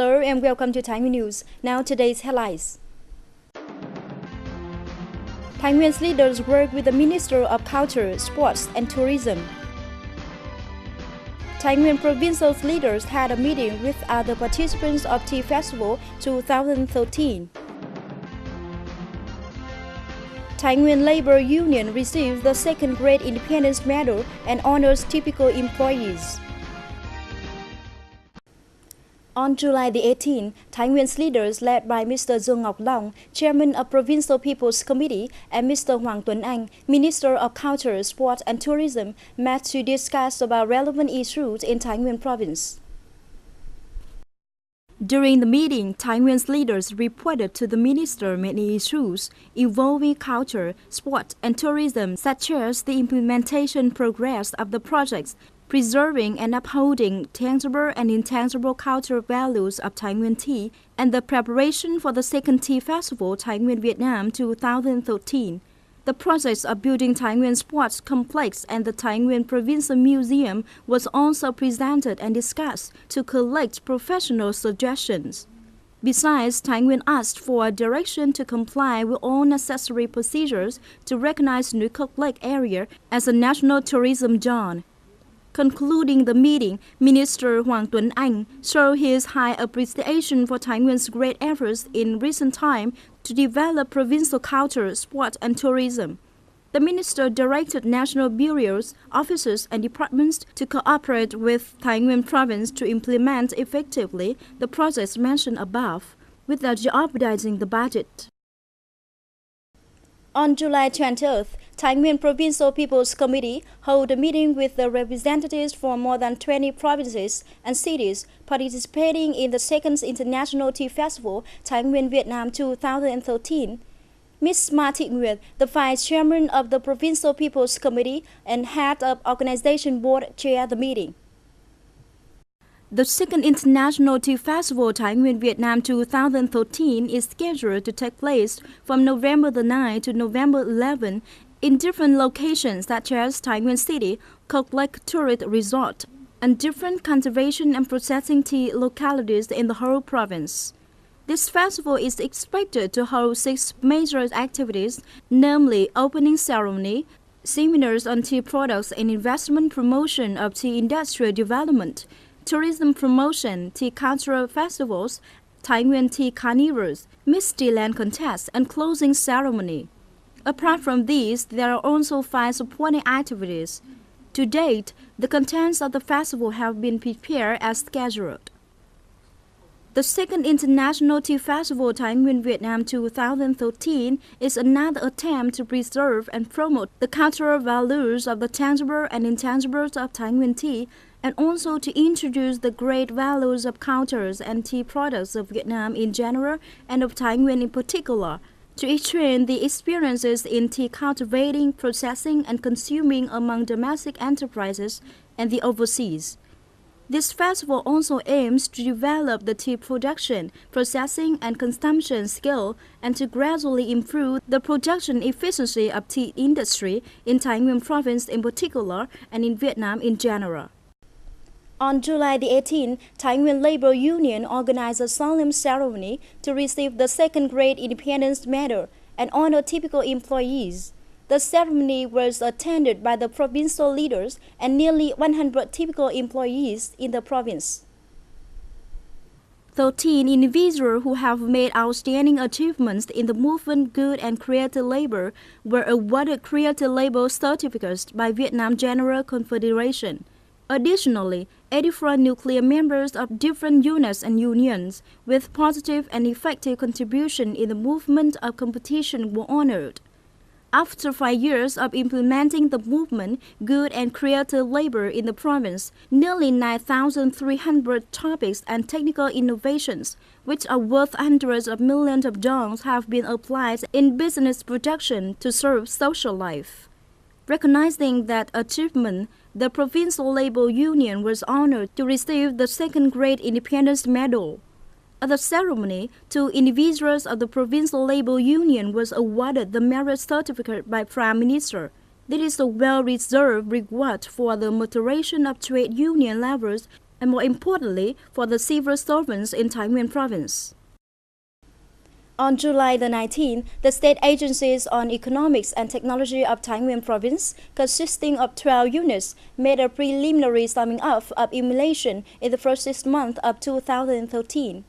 Hello and welcome to Thai Nguyen News. Now today's headlines. Thai Nguyen's leaders work with the Minister of Culture, Sports and Tourism. Thai Nguyen provincial leaders had a meeting with other participants of Tea Festival 2013. Thai Nguyen Labor Union received the second Great Independence Medal and honors typical employees. On July the 18th, Thai Nguyen's leaders led by Mr. Dung Ngọc Long, Chairman of Provincial Peoples Committee, and Mr. Hoàng Tuấn Anh, Minister of Culture, Sport and Tourism, met to discuss about relevant issues in Thai Nguyen province. During the meeting, Thai Nguyen's leaders reported to the minister many issues involving culture, sport and tourism, such as the implementation progress of the projects, preserving and upholding tangible and intangible cultural values of Thai Nguyen tea, and the preparation for the second Tea Festival Thai Nguyen Vietnam 2013. The projects of building Thai Nguyen Sports Complex and the Thai Nguyen Provincial Museum was also presented and discussed to collect professional suggestions. Besides, Thai Nguyen asked for a direction to comply with all necessary procedures to recognize Núi Cốc Lake area as a national tourism zone. Concluding the meeting, Minister Hoàng Tuấn Anh showed his high appreciation for Thai Nguyen's great efforts in recent time to develop provincial culture, sport and tourism. The minister directed national bureaus, offices and departments to cooperate with Thai Nguyen province to implement effectively the projects mentioned above, without jeopardizing the budget. On July 20th, Thai Nguyen Provincial Peoples Committee held a meeting with the representatives from more than 20 provinces and cities participating in the second International Tea Festival Thai Nguyen Vietnam 2013. Ms. Thai Nguyen, the Vice Chairman of the Provincial Peoples Committee and Head of Organization Board, chaired the meeting. The second International Tea Festival Thai Nguyen Vietnam 2013 is scheduled to take place from November the 9th to November 11th in different locations such as Thai Nguyen City, Cốc Lake Tourist Resort, and different conservation and processing tea localities in the whole province. This festival is expected to hold 6 major activities, namely opening ceremony, seminars on tea products and investment promotion of tea industrial development, tourism promotion, tea cultural festivals, Thai Nguyen tea carnivals, Miss Tea Land contest, and closing ceremony. Apart from these, there are also 5 supporting activities. To date, the contents of the festival have been prepared as scheduled. The second International Tea Festival Thai Nguyen Vietnam 2013 is another attempt to preserve and promote the cultural values of the tangible and intangibles of Thai Nguyen tea, and also to introduce the great values of cultures and tea products of Vietnam in general and of Thai Nguyen in particular, to exchange the experiences in tea cultivating, processing and consuming among domestic enterprises and the overseas. This festival also aims to develop the tea production, processing and consumption skill and to gradually improve the production efficiency of tea industry in Thai Nguyen province in particular and in Vietnam in general. On July the 18th, Thai Nguyen Labor Union organized a solemn ceremony to receive the second Great Independence Medal and honor typical employees. The ceremony was attended by the provincial leaders and nearly 100 typical employees in the province. 13 individuals who have made outstanding achievements in the movement Good and Creative Labor were awarded Creative Labor certificates by Vietnam General Confederation. Additionally, 84 nuclear members of different units and unions with positive and effective contribution in the movement of competition were honored. After 5 years of implementing the movement Good and Creative Labor in the province, nearly 9,300 topics and technical innovations, which are worth hundreds of millions of dollars, have been applied in business production to serve social life. Recognizing that achievement, the Provincial Labor Union was honored to receive the second Great Independence Medal. At the ceremony, 2 individuals of the Provincial Labor Union was awarded the Merit Certificate by Prime Minister. This is a well-deserved reward for the moderation of trade union levels and more importantly, for the civil servants in Thai Nguyen province. On July the 19th, the State Agencies on Economics and Technology of Thai Nguyen Province, consisting of 12 units, made a preliminary summing up of emulation in the first 6 months of 2013.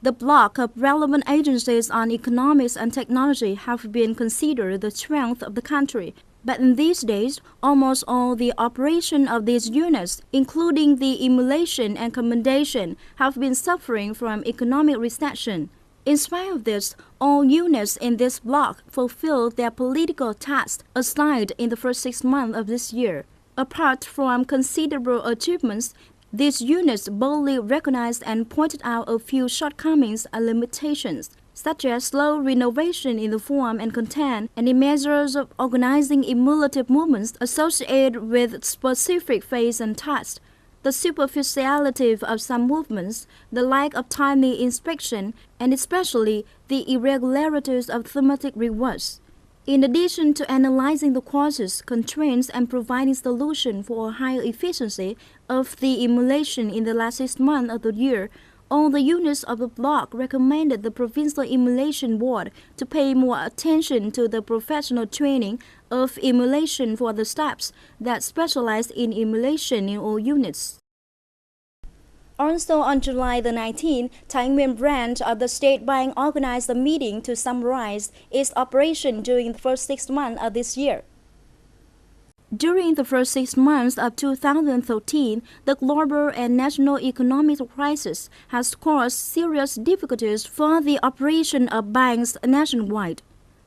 The block of relevant agencies on economics and technology have been considered the strength of the country. But in these days, almost all the operation of these units, including the emulation and commendation, have been suffering from economic recession. In spite of this, all units in this block fulfilled their political tasks assigned in the first 6 months of this year. Apart from considerable achievements, these units boldly recognized and pointed out a few shortcomings and limitations, such as slow renovation in the form and content, and in measures of organizing emulative movements associated with specific phase and tasks, the superficiality of some movements, the lack of timely inspection, and especially the irregularities of thematic rewards. In addition to analyzing the causes, constraints, and providing solutions for a higher efficiency of the emulation in the last 6 months of the year, all the units of the block recommended the Provincial Emulation Board to pay more attention to the professional training of emulation for the staffs that specialize in emulation in all units. Also on July the 19th, Thai Nguyen branch of the State Bank organized a meeting to summarize its operation during the first 6 months of this year. During the first 6 months of 2013, the global and national economic crisis has caused serious difficulties for the operation of banks nationwide.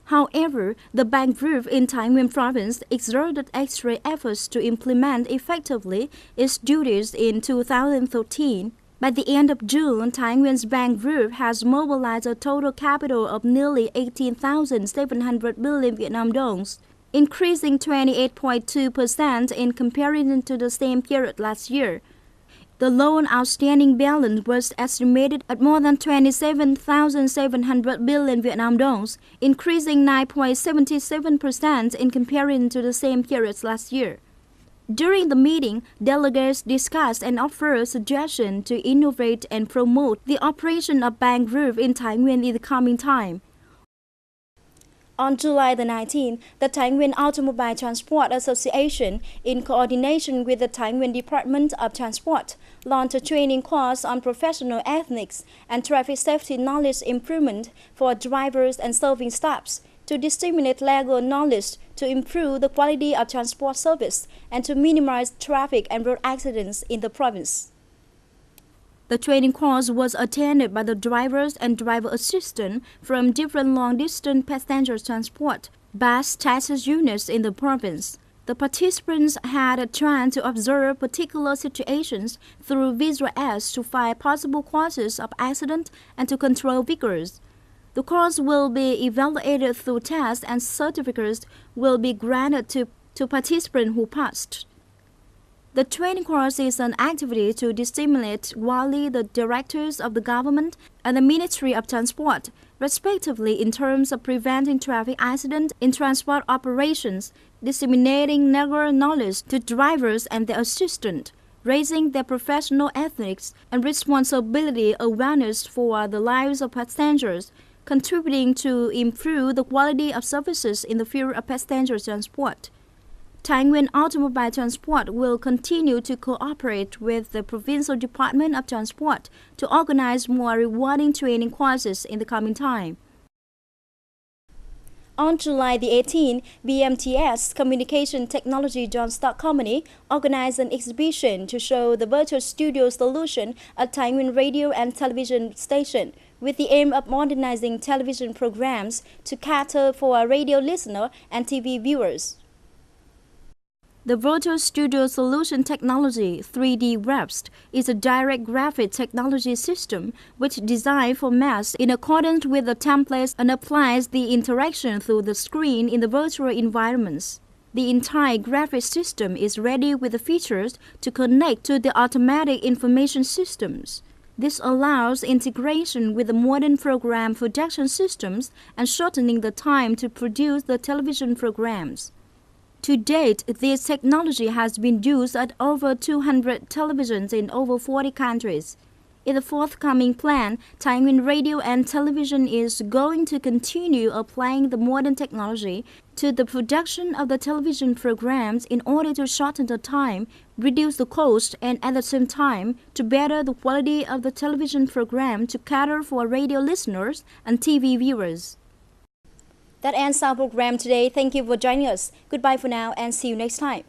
However, the bank group in Thai Nguyen province exerted extra efforts to implement effectively its duties in 2013. By the end of June, Thai Nguyen's bank group has mobilized a total capital of nearly 18,700 billion Vietnam dongs, increasing 28.2% in comparison to the same period last year. The loan outstanding balance was estimated at more than 27,700 billion Vietnam dongs, increasing 9.77% in comparison to the same period last year. During the meeting, delegates discussed and offered suggestions to innovate and promote the operation of bank group in Thai Nguyen in the coming time. On July the 19th, the Thai Nguyen Automobile Transport Association, in coordination with the Thai Nguyen Department of Transport, launched a training course on professional ethics and traffic safety knowledge improvement for drivers and serving staffs to disseminate legal knowledge to improve the quality of transport service and to minimize traffic and road accidents in the province. The training course was attended by the drivers and driver assistants from different long-distance passenger transport, bus taxi units in the province. The participants had a chance to observe particular situations through visual aids to find possible causes of accident and to control vehicles. The course will be evaluated through tests and certificates will be granted to participants who passed. The training course is an activity to stimulate widely the directors of the government and the Ministry of Transport, respectively in terms of preventing traffic accidents in transport operations, disseminating legal knowledge to drivers and their assistants, raising their professional ethics and responsibility awareness for the lives of passengers, contributing to improve the quality of services in the field of passenger transport. Thai Nguyen Automobile Transport will continue to cooperate with the Provincial Department of Transport to organize more rewarding training courses in the coming time. On July the 18th, BTS Communication Technology Joint Stock Company organized an exhibition to show the virtual studio solution at Thai Nguyen radio and television station, with the aim of modernizing television programs to cater for radio listeners and TV viewers. The Virtual Studio Solution Technology 3D Wraps is a direct graphic technology system which designed for mass in accordance with the templates and applies the interaction through the screen in the virtual environments. The entire graphic system is ready with the features to connect to the automatic information systems. This allows integration with the modern program production systems and shortening the time to produce the television programs. To date, this technology has been used at over 200 televisions in over 40 countries. In the forthcoming plan, Thai Nguyen Radio and Television is going to continue applying the modern technology to the production of the television programs in order to shorten the time, reduce the cost, and at the same time to better the quality of the television program to cater for radio listeners and TV viewers. That ends our program today. Thank you for joining us. Goodbye for now and see you next time.